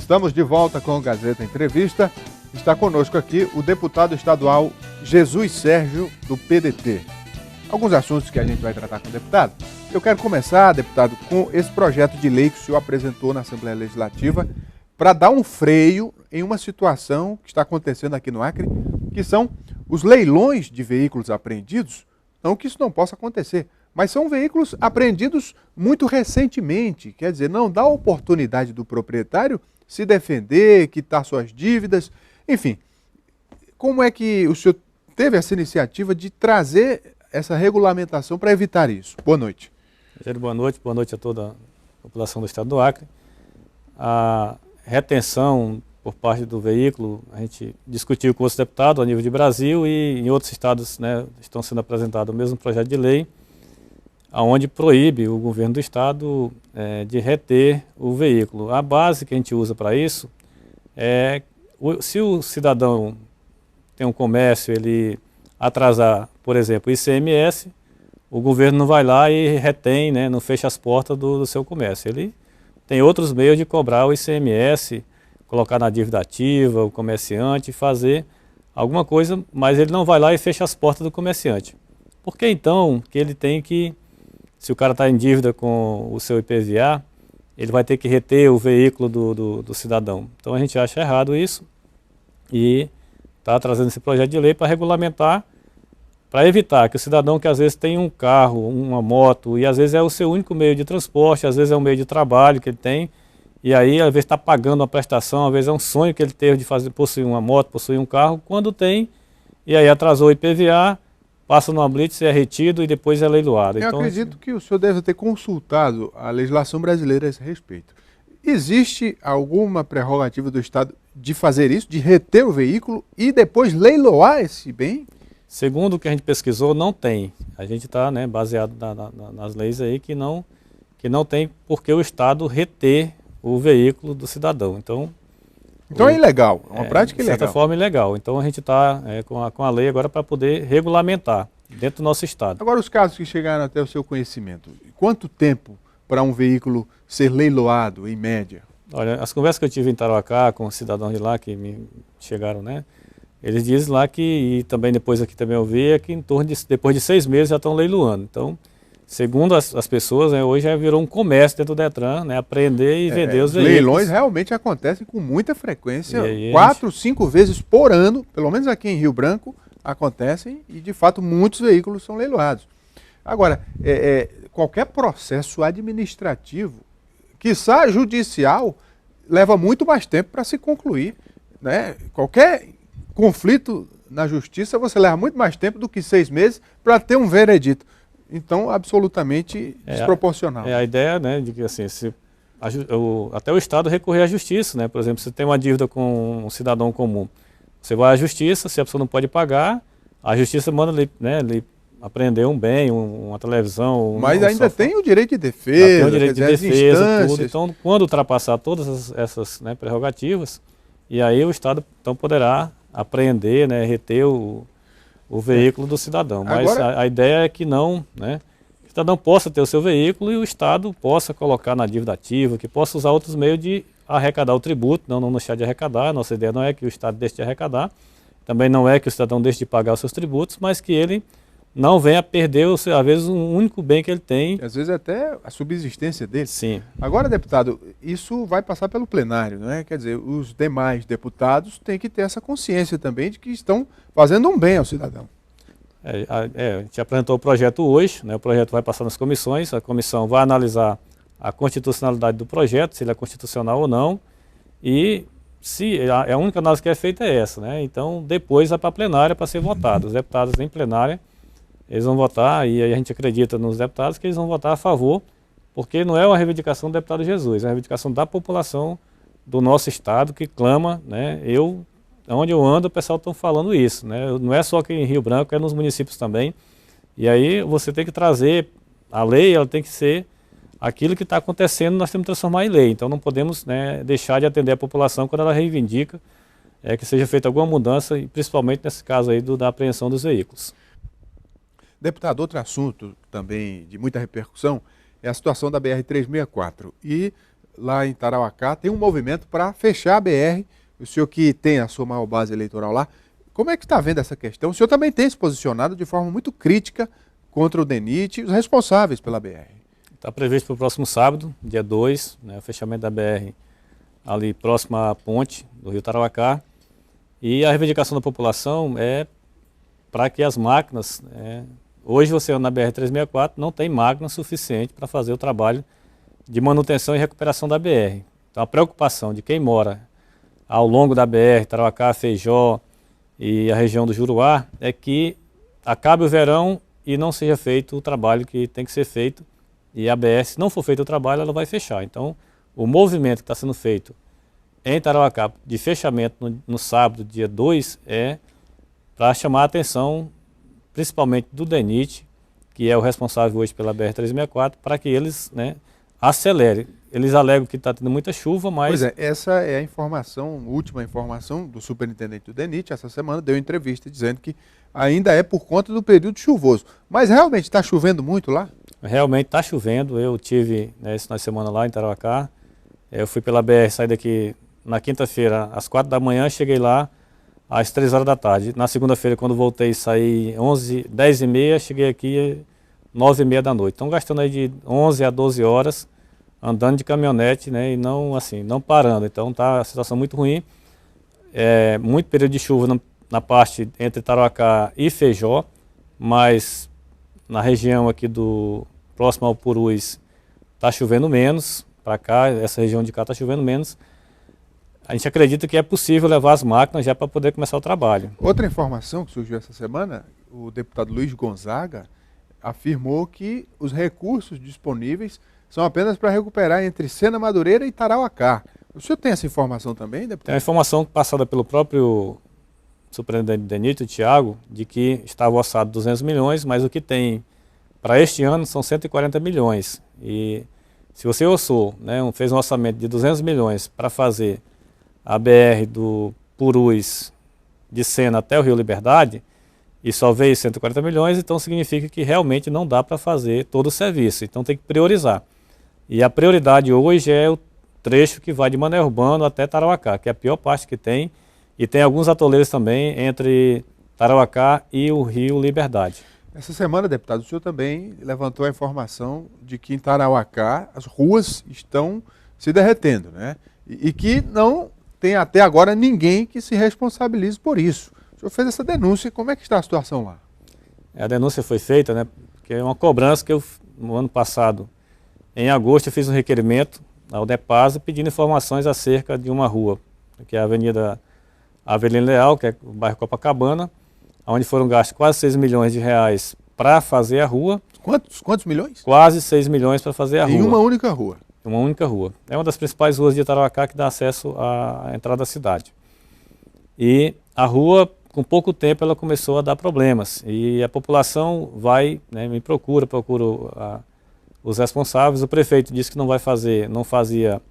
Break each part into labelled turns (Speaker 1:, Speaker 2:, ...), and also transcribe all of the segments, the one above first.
Speaker 1: Estamos de volta com o Gazeta Entrevista. Está conosco aqui o deputado estadual Jesus Sérgio, do PDT. Alguns assuntos que a gente vai tratar com o deputado. Eu quero começar, deputado, com esse projeto de lei que o senhor apresentou na Assembleia Legislativa para dar um freio em uma situação que está acontecendo aqui no Acre, que são os leilões de veículos apreendidos. Não que isso não possa acontecer, mas são veículos apreendidos muito recentemente. Quer dizer, não dá oportunidade do proprietário se defender, quitar suas dívidas, enfim. Como é que o senhor teve essa iniciativa de trazer essa regulamentação para evitar isso? Boa noite.
Speaker 2: Boa noite a toda a população do estado do Acre. A retenção por parte do veículo, a gente discutiu com outros deputados a nível de Brasil e em outros estados, né, estão sendo apresentado o mesmo projeto de lei, onde proíbe o governo do estado de reter o veículo. A base que a gente usa para isso é, se o cidadão tem um comércio, ele atrasar, por exemplo, o ICMS, o governo não vai lá e retém, né, não fecha as portas do seu comércio. Ele tem outros meios de cobrar o ICMS, colocar na dívida ativa, o comerciante, fazer alguma coisa, mas ele não vai lá e fecha as portas do comerciante. Por que então que ele tem que, se o cara está em dívida com o seu IPVA, ele vai ter que reter o veículo do cidadão? Então a gente acha errado isso e está trazendo esse projeto de lei para regulamentar, para evitar que o cidadão que às vezes tem um carro, uma moto, e às vezes é o seu único meio de transporte, às vezes é o meio de trabalho que ele tem, e aí às vezes está pagando uma prestação, às vezes é um sonho que ele teve de possuir uma moto, possuir um carro, quando tem, e aí atrasou o IPVA, passa numa blitz, é retido e depois é leiloado.
Speaker 1: Eu
Speaker 2: então,
Speaker 1: acredito que o senhor deve ter consultado a legislação brasileira a esse respeito. Existe alguma prerrogativa do Estado de fazer isso, de reter o veículo e depois leiloar esse bem?
Speaker 2: Segundo o que a gente pesquisou, não tem. A gente está, né, baseado nas leis aí que não tem porque o Estado reter o veículo do cidadão. Então
Speaker 1: é ilegal, é uma prática ilegal.
Speaker 2: De certa forma, ilegal. Então a gente está com a lei agora para poder regulamentar dentro do nosso Estado.
Speaker 1: Agora, os casos que chegaram até o seu conhecimento, quanto tempo para um veículo ser leiloado, em média?
Speaker 2: Olha, as conversas que eu tive em Tarauacá com os cidadãos de lá que me chegaram, né? Eles dizem lá que, e também depois aqui também eu vi, é que em torno de, depois de 6 meses já estão leiloando. Então, segundo as pessoas, né, hoje já virou um comércio dentro do Detran, né, apreender e vender os veículos.
Speaker 1: Leilões realmente acontecem com muita frequência, 4, 5 vezes por ano, pelo menos aqui em Rio Branco, acontecem e de fato muitos veículos são leiloados. Agora, qualquer processo administrativo, quiçá judicial, leva muito mais tempo para se concluir, né? Qualquer conflito na justiça, você leva muito mais tempo do que 6 meses para ter um veredito. Então, absolutamente desproporcional.
Speaker 2: A ideia, né, de que assim, até o Estado recorrer à justiça, né? Por exemplo, se tem uma dívida com um cidadão comum, você vai à justiça, se a pessoa não pode pagar, a justiça manda lhe apreender um bem, uma televisão.
Speaker 1: Mas ainda tem o direito de defesa,
Speaker 2: tem o direito de defesa, tudo. Então, quando ultrapassar todas essas, né, prerrogativas, e aí o Estado então poderá apreender, né, reter o veículo do cidadão. Mas agora, a ideia é que não, né, o cidadão possa ter o seu veículo e o Estado possa colocar na dívida ativa, que possa usar outros meios de arrecadar o tributo, não deixar de arrecadar. Nossa ideia não é que o Estado deixe de arrecadar, também não é que o cidadão deixe de pagar os seus tributos, mas que ele não venha perder, às vezes, um único bem que ele tem.
Speaker 1: Às vezes até a subsistência dele.
Speaker 2: Sim.
Speaker 1: Agora, deputado, isso vai passar pelo plenário, não é? Quer dizer, os demais deputados têm que ter essa consciência também de que estão fazendo um bem ao cidadão.
Speaker 2: A gente apresentou o projeto hoje, né? O projeto vai passar nas comissões, a comissão vai analisar a constitucionalidade do projeto, se ele é constitucional ou não, e se a única análise que é feita é essa, né? Então, depois vai para a plenária para ser votado. Os deputados em plenária, eles vão votar, e aí a gente acredita nos deputados que eles vão votar a favor, porque não é uma reivindicação do deputado Jesus, é uma reivindicação da população do nosso estado que clama, né? Onde eu ando, o pessoal está falando isso, né? Não é só aqui em Rio Branco, é nos municípios também. E aí você tem que trazer, a lei ela tem que ser aquilo que está acontecendo, nós temos que transformar em lei. Então não podemos, né, deixar de atender a população quando ela reivindica que seja feita alguma mudança, e principalmente nesse caso aí da apreensão dos veículos.
Speaker 1: Deputado, outro assunto também de muita repercussão é a situação da BR-364. E lá em Tarauacá tem um movimento para fechar a BR. O senhor que tem a sua maior base eleitoral lá, como é que está vendo essa questão? O senhor também tem se posicionado de forma muito crítica contra o DENIT e os responsáveis pela BR.
Speaker 2: Está previsto para o próximo sábado, dia 2, né, o fechamento da BR ali próximo à ponte do Rio Tarauacá. E a reivindicação da população é para que as máquinas... hoje você anda na BR-364, não tem máquina suficiente para fazer o trabalho de manutenção e recuperação da BR. Então a preocupação de quem mora ao longo da BR, Tarauacá, Feijó e a região do Juruá, é que acabe o verão e não seja feito o trabalho que tem que ser feito. E a BR, se não for feito o trabalho, ela vai fechar. Então, o movimento que está sendo feito em Tarauacá de fechamento no sábado, dia 2, é para chamar a atenção, principalmente do DENIT, que é o responsável hoje pela BR-364, para que eles, né, acelerem. Eles alegam que está tendo muita chuva, mas...
Speaker 1: Pois é, essa é a informação, última informação do superintendente do DENIT, essa semana deu entrevista dizendo que ainda é por conta do período chuvoso. Mas realmente está chovendo muito lá?
Speaker 2: Realmente está chovendo. Eu tive, né, esse final de semana lá em Tarauacá. Eu fui pela BR, saí daqui na quinta-feira às 4 da manhã, cheguei lá às 3 horas da tarde. Na segunda-feira, quando voltei, saí 10h30, cheguei aqui 9h30 da noite. Então gastando aí de 11 a 12 horas andando de caminhonete, né, e não assim, não parando. Então tá a situação muito ruim. Muito período de chuva na parte entre Tarauacá e Feijó, mas na região aqui próximo ao Purus está chovendo menos. Para cá, essa região de cá está chovendo menos. A gente acredita que é possível levar as máquinas já para poder começar o trabalho.
Speaker 1: Outra informação que surgiu essa semana, o deputado Luiz Gonzaga afirmou que os recursos disponíveis são apenas para recuperar entre Sena Madureira e Tarauacá. O senhor tem essa informação também, deputado?
Speaker 2: Tem a informação passada pelo próprio superintendente DENIT, o Thiago, de que estava orçado 200 milhões, mas o que tem para este ano são 140 milhões. E se você orçou, né, fez um orçamento de 200 milhões para fazer a BR do Purus de Sena até o Rio Liberdade, e só veio 140 milhões, então significa que realmente não dá para fazer todo o serviço. Então tem que priorizar. E a prioridade hoje é o trecho que vai de Mané Urbano até Tarauacá, que é a pior parte que tem. E tem alguns atoleiros também entre Tarauacá e o Rio Liberdade.
Speaker 1: Essa semana, deputado, o senhor também levantou a informação de que em Tarauacá as ruas estão se derretendo, né? E que não tem até agora ninguém que se responsabilize por isso. O senhor fez essa denúncia, como é que está a situação lá?
Speaker 2: A denúncia foi feita, né? Porque é uma cobrança que no ano passado, em agosto, eu fiz um requerimento ao DEPASA pedindo informações acerca de uma rua, que é a Avenida Avelino Leal, que é o bairro Copacabana, onde foram gastos quase 6 milhões de reais para fazer a rua.
Speaker 1: Quantos milhões?
Speaker 2: Quase 6 milhões para fazer a rua.
Speaker 1: Em uma única rua?
Speaker 2: Uma única rua. É uma das principais ruas de Tarauacá que dá acesso à entrada da cidade. E a rua, com pouco tempo, ela começou a dar problemas. E a população vai, né, me procura os responsáveis. O prefeito disse que não fazia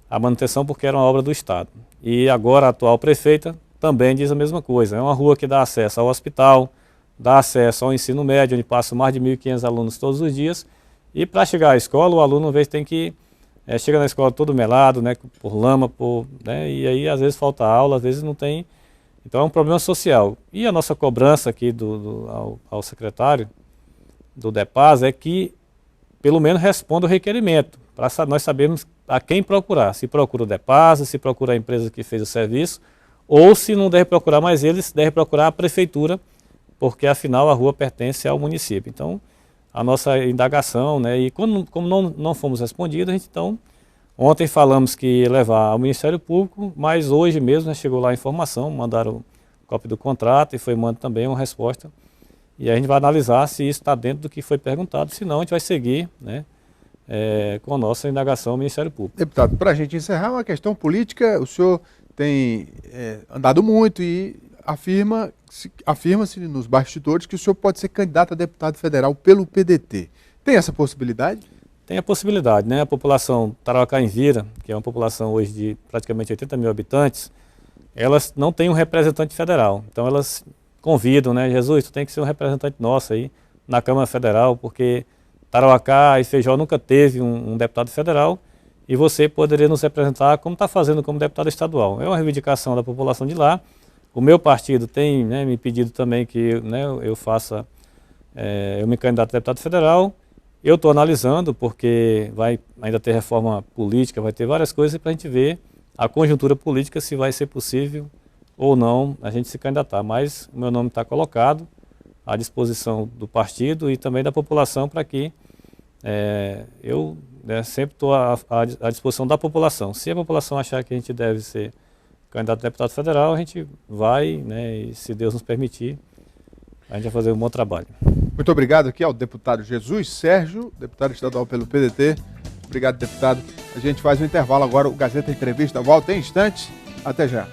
Speaker 2: a manutenção porque era uma obra do Estado. E agora a atual prefeita também diz a mesma coisa. É uma rua que dá acesso ao hospital, dá acesso ao ensino médio, onde passam mais de 1.500 alunos todos os dias. E para chegar à escola, o aluno às vezes tem que... chega na escola todo melado, né, por lama, né, e aí às vezes falta aula, às vezes não tem... Então é um problema social. E a nossa cobrança aqui ao secretário do DEPAS é que pelo menos responda o requerimento, para nós sabermos a quem procurar. Se procura o DEPAS, se procura a empresa que fez o serviço, ou se não deve procurar mais eles, deve procurar a prefeitura, porque afinal a rua pertence ao município. Então, a nossa indagação, né, e como não fomos respondidos, a gente então, ontem falamos que ia levar ao Ministério Público, mas hoje mesmo, né, chegou lá a informação, mandaram cópia do contrato e foi mandado também uma resposta. E a gente vai analisar se isso está dentro do que foi perguntado, senão a gente vai seguir, né, com a nossa indagação ao Ministério Público.
Speaker 1: Deputado, para a gente encerrar, uma questão política, o senhor tem andado muito e afirma-se nos bastidores que o senhor pode ser candidato a deputado federal pelo PDT. Tem essa possibilidade?
Speaker 2: Tem a possibilidade, né? A população Tarauacá-Envira, que é uma população hoje de praticamente 80 mil habitantes, elas não têm um representante federal. Então elas convidam, né? Jesus, tu tem que ser um representante nosso aí na Câmara Federal, porque Tarauacá e Feijó nunca teve um deputado federal e você poderia nos representar como está fazendo como deputado estadual. É uma reivindicação da população de lá. O meu partido tem, né, me pedido também que, né, eu faça, eu me candidato a deputado federal. Eu estou analisando porque vai ainda ter reforma política, vai ter várias coisas para a gente ver a conjuntura política se vai ser possível ou não a gente se candidatar. Mas o meu nome está colocado à disposição do partido e também da população para que eu sempre estou à disposição da população. Se a população achar que a gente deve ser candidato a deputado federal, a gente vai, né, e se Deus nos permitir, a gente vai fazer um bom trabalho.
Speaker 1: Muito obrigado aqui ao deputado Jesus Sérgio, deputado estadual pelo PDT. Obrigado, deputado. A gente faz um intervalo agora, o Gazeta Entrevista volta em instantes. Até já.